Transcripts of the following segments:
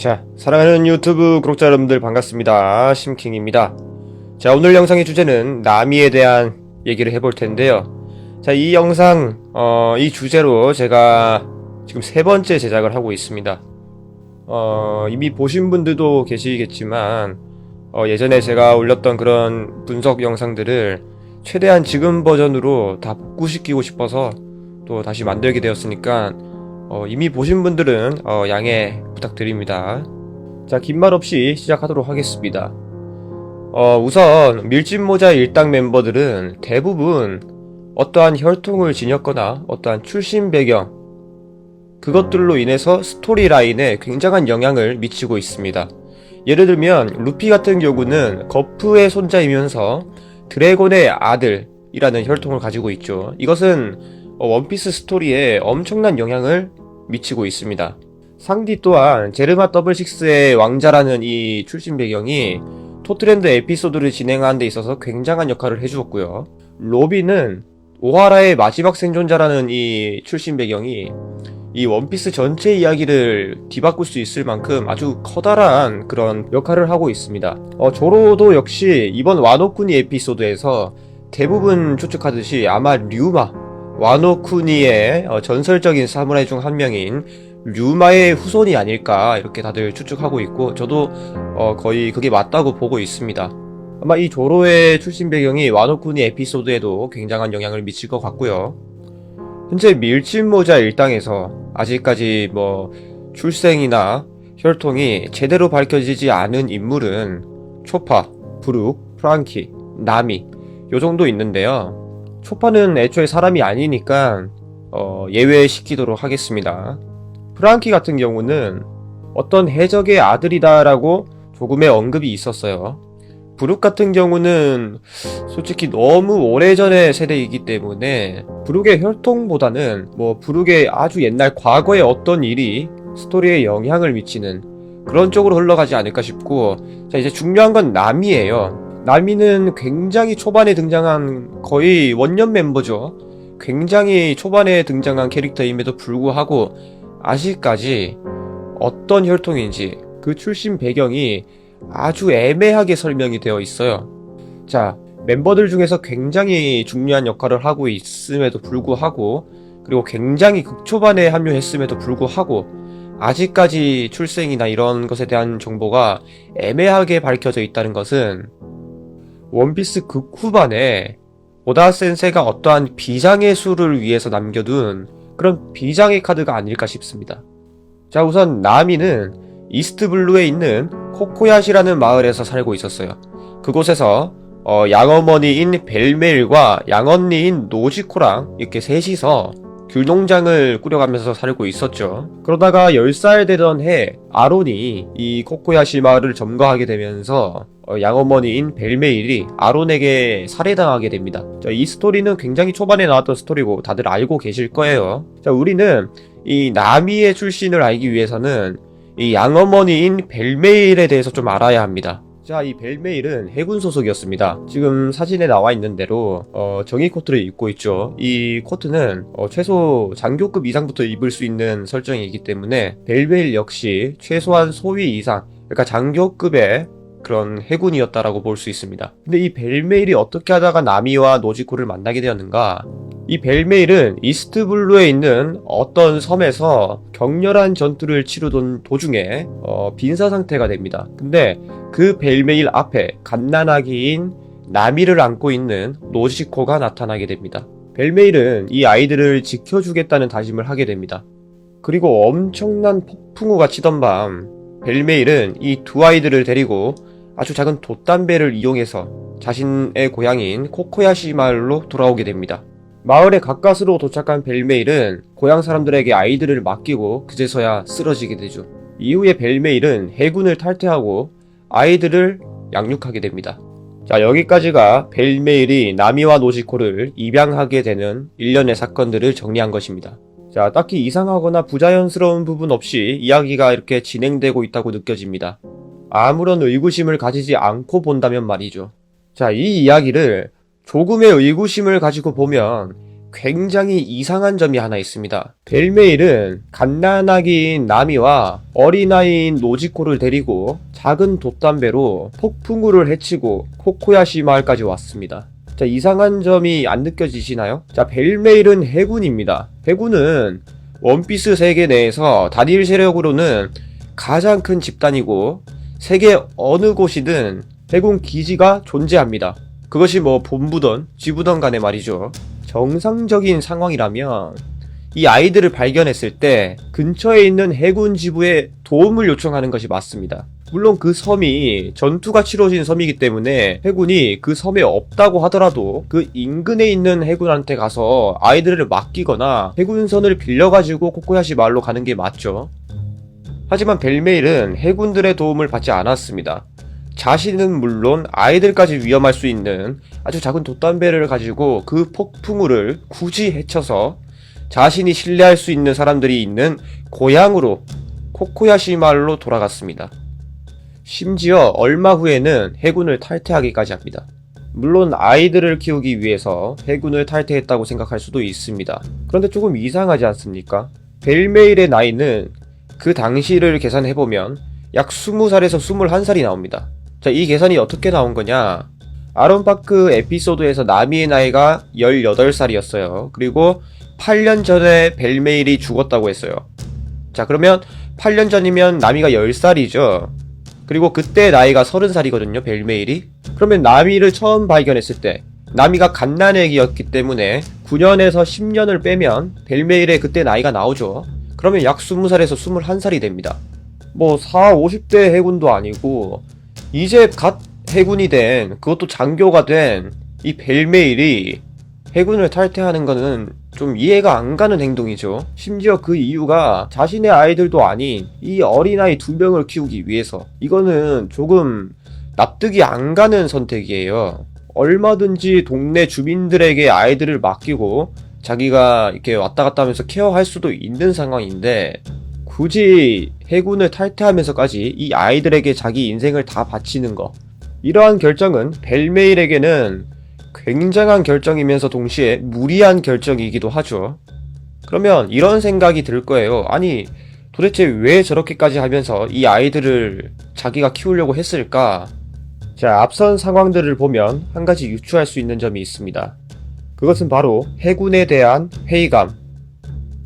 자, 사랑하는 유튜브 구독자 여러분들 반갑습니다. 심킹입니다. 자, 오늘 영상의 주제는 나미에 대한 얘기를 해볼 텐데요. 자, 이 영상, 이 주제로 제가 지금 세 번째 제작을 하고 있습니다. 이미 보신 분들도 계시겠지만, 예전에 제가 올렸던 그런 분석 영상들을 최대한 지금 버전으로 다 복구시키고 싶어서 또 다시 만들게 되었으니까, 이미 보신 분들은 양해 부탁드립니다. 자, 긴 말 없이 시작하도록 하겠습니다. 우선 밀짚모자 일당 멤버들은 대부분 어떠한 혈통을 지녔거나 어떠한 출신 배경, 그것들로 인해서 스토리라인에 굉장한 영향을 미치고 있습니다. 예를 들면 루피 같은 경우는 거프의 손자이면서 드래곤의 아들이라는 혈통을 가지고 있죠. 이것은 원피스 스토리에 엄청난 영향을 미치고 있습니다. 상디 또한 제르마 더블식스의 왕자라는 이 출신 배경이 토트랜드 에피소드를 진행하는 데 있어서 굉장한 역할을 해주었고요. 로비는 오하라의 마지막 생존자라는 이 출신 배경이 이 원피스 전체 이야기를 뒤바꿀 수 있을 만큼 아주 커다란 그런 역할을 하고 있습니다. 조로도 역시 이번 와노쿠니 에피소드에서 대부분 추측하듯이 아마 류마, 와노쿠니의 전설적인 사무라이 중 한 명인 류마의 후손이 아닐까 이렇게 다들 추측하고 있고, 저도 거의 그게 맞다고 보고 있습니다. 아마 이 조로의 출신 배경이 와노쿠니 에피소드에도 굉장한 영향을 미칠 것 같고요. 현재 밀짚모자 일당에서 아직까지 출생이나 혈통이 제대로 밝혀지지 않은 인물은 초파, 브룩, 프랑키, 나미 요 정도 있는데요. 초파는 애초에 사람이 아니니까 예외시키도록 하겠습니다. 프랑키 같은 경우는 어떤 해적의 아들이다라고 조금의 언급이 있었어요. 브룩 같은 경우는 솔직히 너무 오래전의 세대이기 때문에 브룩의 혈통보다는 브룩의 아주 옛날 과거의 어떤 일이 스토리에 영향을 미치는 그런 쪽으로 흘러가지 않을까 싶고, 자, 이제 중요한 건 나미예요. 나미는 굉장히 초반에 등장한 거의 원년 멤버죠. 굉장히 초반에 등장한 캐릭터임에도 불구하고 아직까지 어떤 혈통인지 그 출신 배경이 아주 애매하게 설명이 되어 있어요. 자, 멤버들 중에서 굉장히 중요한 역할을 하고 있음에도 불구하고, 그리고 굉장히 극초반에 합류했음에도 불구하고 아직까지 출생이나 이런 것에 대한 정보가 애매하게 밝혀져 있다는 것은 원피스 극후반에 오다 센세가 어떠한 비장의 수를 위해서 남겨둔 그런 비장의 카드가 아닐까 싶습니다. 자, 우선 나미는 이스트블루에 있는 코코야시라는 마을에서 살고 있었어요. 그곳에서 양어머니인 벨메일과 양언니인 노지코랑 이렇게 셋이서 귤농장을 꾸려가면서 살고 있었죠. 그러다가 10살 되던 해 아론이 이 코코야시 마을을 점거하게 되면서 양어머니인 벨메일이 아론에게 살해당하게 됩니다. 자, 이 스토리는 굉장히 초반에 나왔던 스토리고 다들 알고 계실 거예요. 자, 우리는 이 나미의 출신을 알기 위해서는 이 양어머니인 벨메일에 대해서 좀 알아야 합니다. 자, 이 벨메일은 해군 소속이었습니다. 지금 사진에 나와 있는 대로 정의 코트를 입고 있죠. 이 코트는 최소 장교급 이상부터 입을 수 있는 설정이기 때문에 벨메일 역시 최소한 소위 이상, 그러니까 장교급의 그런 해군이었다라고 볼 수 있습니다. 근데 이 벨메일이 어떻게 하다가 나미와 노지코를 만나게 되었는가? 이 벨메일은 이스트블루에 있는 어떤 섬에서 격렬한 전투를 치르던 도중에 빈사 상태가 됩니다. 근데 그 벨메일 앞에 갓난아기인 나미를 안고 있는 노지코가 나타나게 됩니다. 벨메일은 이 아이들을 지켜주겠다는 다짐을 하게 됩니다. 그리고 엄청난 폭풍우가 치던 밤 벨메일은 이 두 아이들을 데리고 아주 작은 돛담배를 이용해서 자신의 고향인 코코야시 마을로 돌아오게 됩니다. 마을의 가까스로 도착한 벨메일은 고향 사람들에게 아이들을 맡기고 그제서야 쓰러지게 되죠. 이후에 벨메일은 해군을 탈퇴하고 아이들을 양육하게 됩니다. 자, 여기까지가 벨메일이 나미와 노지코를 입양하게 되는 일련의 사건들을 정리한 것입니다. 자, 딱히 이상하거나 부자연스러운 부분 없이 이야기가 이렇게 진행되고 있다고 느껴집니다. 아무런 의구심을 가지지 않고 본다면 말이죠. 자, 이 이야기를 조금의 의구심을 가지고 보면 굉장히 이상한 점이 하나 있습니다. 벨메일은 갓난아기인 나미와 어린아이인 노지코를 데리고 작은 돛담배로 폭풍우를 헤치고 코코야시 마을까지 왔습니다. 자, 이상한 점이 안 느껴지시나요? 자, 벨메일은 해군입니다. 해군은 원피스 세계 내에서 단일 세력으로는 가장 큰 집단이고 세계 어느 곳이든 해군 기지가 존재합니다. 그것이 뭐 본부든 지부든 간에 말이죠. 정상적인 상황이라면 이 아이들을 발견했을 때 근처에 있는 해군 지부에 도움을 요청하는 것이 맞습니다. 물론 그 섬이 전투가 치러진 섬이기 때문에 해군이 그 섬에 없다고 하더라도 그 인근에 있는 해군한테 가서 아이들을 맡기거나 해군선을 빌려가지고 코코야시 마을로 가는 게 맞죠. 하지만 벨메일은 해군들의 도움을 받지 않았습니다. 자신은 물론 아이들까지 위험할 수 있는 아주 작은 돛담배를 가지고 그 폭풍우를 굳이 헤쳐서 자신이 신뢰할 수 있는 사람들이 있는 고향으로 코코야시 마을로 돌아갔습니다. 심지어 얼마 후에는 해군을 탈퇴하기까지 합니다. 물론 아이들을 키우기 위해서 해군을 탈퇴했다고 생각할 수도 있습니다. 그런데 조금 이상하지 않습니까? 벨메일의 나이는 그 당시를 계산해보면 약 20살에서 21살이 나옵니다. 자, 이 계산이 어떻게 나온 거냐? 아론파크 에피소드에서 나미의 나이가 18살이었어요. 그리고 8년 전에 벨메일이 죽었다고 했어요. 자, 그러면 8년 전이면 나미가 10살이죠. 그리고 그때 나이가 30살이거든요, 벨메일이. 그러면 나미를 처음 발견했을 때 나미가 갓난애기였기 때문에 9년에서 10년을 빼면 벨메일의 그때 나이가 나오죠. 그러면 약 20살에서 21살이 됩니다. 뭐 40, 50대 해군도 아니고 이제 갓 해군이 된, 그것도 장교가 된 이 벨메일이 해군을 탈퇴하는 거는 좀 이해가 안 가는 행동이죠. 심지어 그 이유가 자신의 아이들도 아닌 이 어린아이 2명을 키우기 위해서. 이거는 조금 납득이 안 가는 선택이에요. 얼마든지 동네 주민들에게 아이들을 맡기고 자기가 이렇게 왔다 갔다 하면서 케어할 수도 있는 상황인데 굳이 해군을 탈퇴하면서까지 이 아이들에게 자기 인생을 다 바치는 거, 이러한 결정은 벨메일에게는 굉장한 결정이면서 동시에 무리한 결정이기도 하죠. 그러면 이런 생각이 들 거예요. 아니, 도대체 왜 저렇게까지 하면서 이 아이들을 자기가 키우려고 했을까? 자, 앞선 상황들을 보면 한 가지 유추할 수 있는 점이 있습니다. 그것은 바로 해군에 대한 회의감.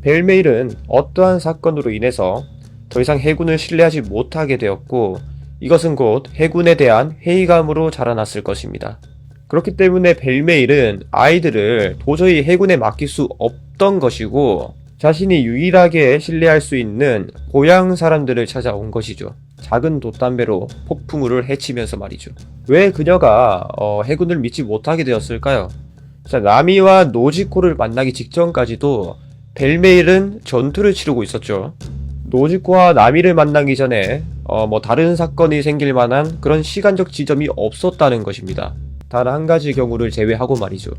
벨메일은 어떠한 사건으로 인해서 더 이상 해군을 신뢰하지 못하게 되었고, 이것은 곧 해군에 대한 회의감으로 자라났을 것입니다. 그렇기 때문에 벨메일은 아이들을 도저히 해군에 맡길 수 없던 것이고, 자신이 유일하게 신뢰할 수 있는 고향 사람들을 찾아온 것이죠. 작은 돛담배로 폭풍우를 헤치면서 말이죠. 왜 그녀가 해군을 믿지 못하게 되었을까요? 자, 나미와 노지코를 만나기 직전까지도 벨메일은 전투를 치르고 있었죠. 노지코와 나미를 만나기 전에 다른 사건이 생길 만한 그런 시간적 지점이 없었다는 것입니다. 단 한 가지 경우를 제외하고 말이죠.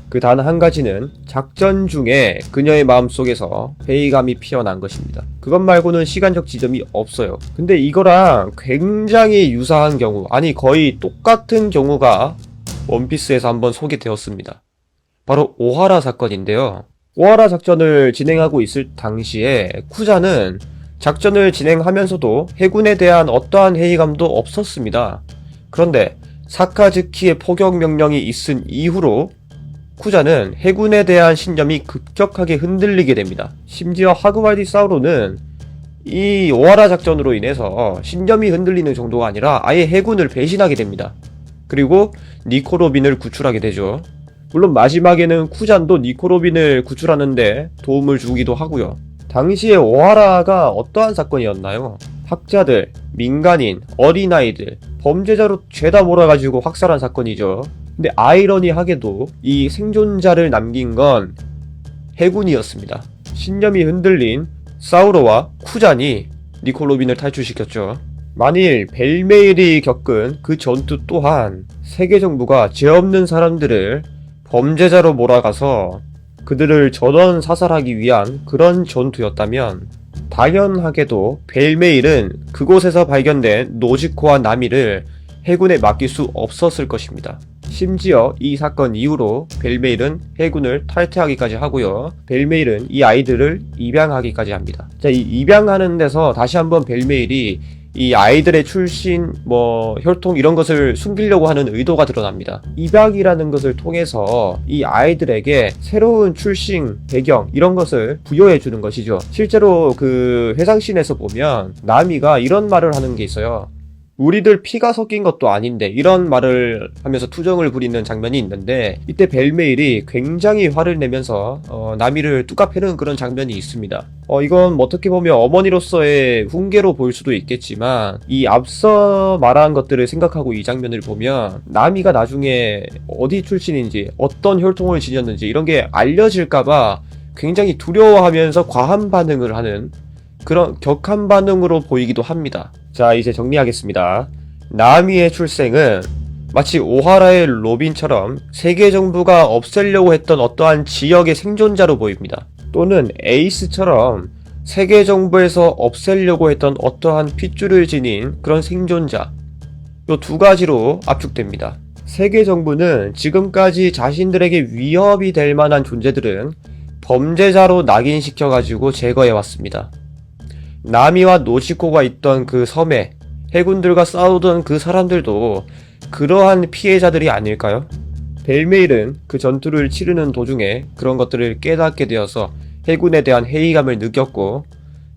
그 단 한 가지는 작전 중에 그녀의 마음속에서 회의감이 피어난 것입니다. 그것 말고는 시간적 지점이 없어요. 근데 이거랑 굉장히 유사한 경우, 아니 거의 똑같은 경우가 원피스에서 한번 소개되었습니다. 바로 오하라 사건인데요. 오하라 작전을 진행하고 있을 당시에 쿠자는 작전을 진행하면서도 해군에 대한 어떠한 회의감도 없었습니다. 그런데 사카즈키의 포격 명령이 있은 이후로 쿠자는 해군에 대한 신념이 급격하게 흔들리게 됩니다. 심지어 하그왈디 사우로는 이 오하라 작전으로 인해서 신념이 흔들리는 정도가 아니라 아예 해군을 배신하게 됩니다. 그리고 니코로빈을 구출하게 되죠. 물론 마지막에는 쿠잔도 니코로빈을 구출하는데 도움을 주기도 하고요. 당시에 오하라가 어떠한 사건이었나요? 학자들, 민간인, 어린아이들, 범죄자로 죄다 몰아가지고 학살한 사건이죠. 근데 아이러니하게도 이 생존자를 남긴 건 해군이었습니다. 신념이 흔들린 사우로와 쿠잔이 니코로빈을 탈출시켰죠. 만일 벨메일이 겪은 그 전투 또한 세계 정부가 죄 없는 사람들을 범죄자로 몰아가서 그들을 전원 사살하기 위한 그런 전투였다면 당연하게도 벨메일은 그곳에서 발견된 노지코와 나미를 해군에 맡길 수 없었을 것입니다. 심지어 이 사건 이후로 벨메일은 해군을 탈퇴하기까지 하고요. 벨메일은 이 아이들을 입양하기까지 합니다. 자, 이 입양하는 데서 다시 한번 벨메일이 이 아이들의 출신, 혈통 이런 것을 숨기려고 하는 의도가 드러납니다. 입양이라는 것을 통해서 이 아이들에게 새로운 출신, 배경 이런 것을 부여해 주는 것이죠. 실제로 그 회상씬에서 보면 나미가 이런 말을 하는 게 있어요. 우리들 피가 섞인 것도 아닌데, 이런 말을 하면서 투정을 부리는 장면이 있는데, 이때 벨메일이 굉장히 화를 내면서 나미를 뚜까 패는 그런 장면이 있습니다. 이건 어떻게 보면 어머니로서의 훈계로 볼 수도 있겠지만, 이 앞서 말한 것들을 생각하고 이 장면을 보면 나미가 나중에 어디 출신인지, 어떤 혈통을 지녔는지 이런 게 알려질까봐 굉장히 두려워하면서 과한 반응을 하는 그런 격한 반응으로 보이기도 합니다. 자, 이제 정리하겠습니다. 나미의 출생은 마치 오하라의 로빈처럼 세계 정부가 없애려고 했던 어떠한 지역의 생존자로 보입니다. 또는 에이스처럼 세계 정부에서 없애려고 했던 어떠한 핏줄을 지닌 그런 생존자, 이 두 가지로 압축됩니다. 세계 정부는 지금까지 자신들에게 위협이 될 만한 존재들은 범죄자로 낙인시켜가지고 제거해왔습니다. 나미와 노시코가 있던 그 섬에 해군들과 싸우던 그 사람들도 그러한 피해자들이 아닐까요? 벨메일은 그 전투를 치르는 도중에 그런 것들을 깨닫게 되어서 해군에 대한 회의감을 느꼈고,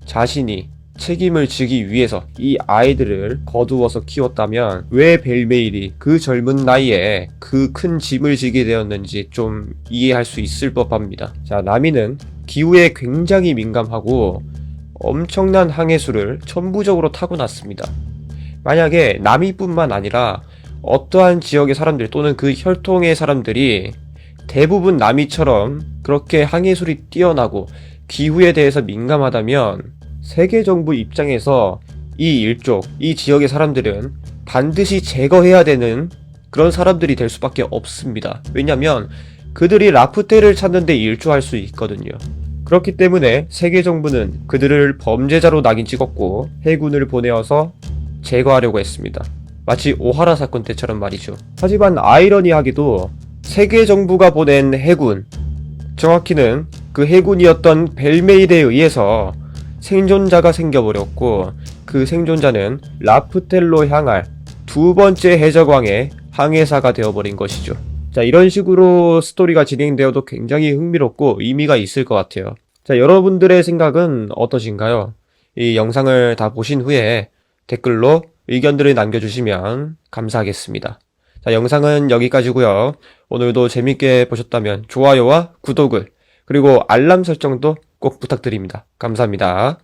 자신이 책임을 지기 위해서 이 아이들을 거두어서 키웠다면 왜 벨메일이 그 젊은 나이에 그 큰 짐을 지게 되었는지 좀 이해할 수 있을 법합니다. 자, 나미는 기후에 굉장히 민감하고 엄청난 항해술을 천부적으로 타고났습니다. 만약에 나미뿐만 아니라 어떠한 지역의 사람들 또는 그 혈통의 사람들이 대부분 나미처럼 그렇게 항해술이 뛰어나고 기후에 대해서 민감하다면 세계 정부 입장에서 이 일족, 이 지역의 사람들은 반드시 제거해야 되는 그런 사람들이 될 수밖에 없습니다. 왜냐면 그들이 라프텔을 찾는 데 일조할 수 있거든요. 그렇기 때문에 세계 정부는 그들을 범죄자로 낙인 찍었고 해군을 보내어서 제거하려고 했습니다. 마치 오하라 사건 때처럼 말이죠. 하지만 아이러니하게도 세계 정부가 보낸 해군, 정확히는 그 해군이었던 벨메일에 의해서 생존자가 생겨버렸고, 그 생존자는 라프텔로 향할 두 번째 해적왕의 항해사가 되어버린 것이죠. 자, 이런 식으로 스토리가 진행되어도 굉장히 흥미롭고 의미가 있을 것 같아요. 자, 여러분들의 생각은 어떠신가요? 이 영상을 다 보신 후에 댓글로 의견들을 남겨주시면 감사하겠습니다. 자, 영상은 여기까지고요. 오늘도 재밌게 보셨다면 좋아요와 구독을, 그리고 알람 설정도 꼭 부탁드립니다. 감사합니다.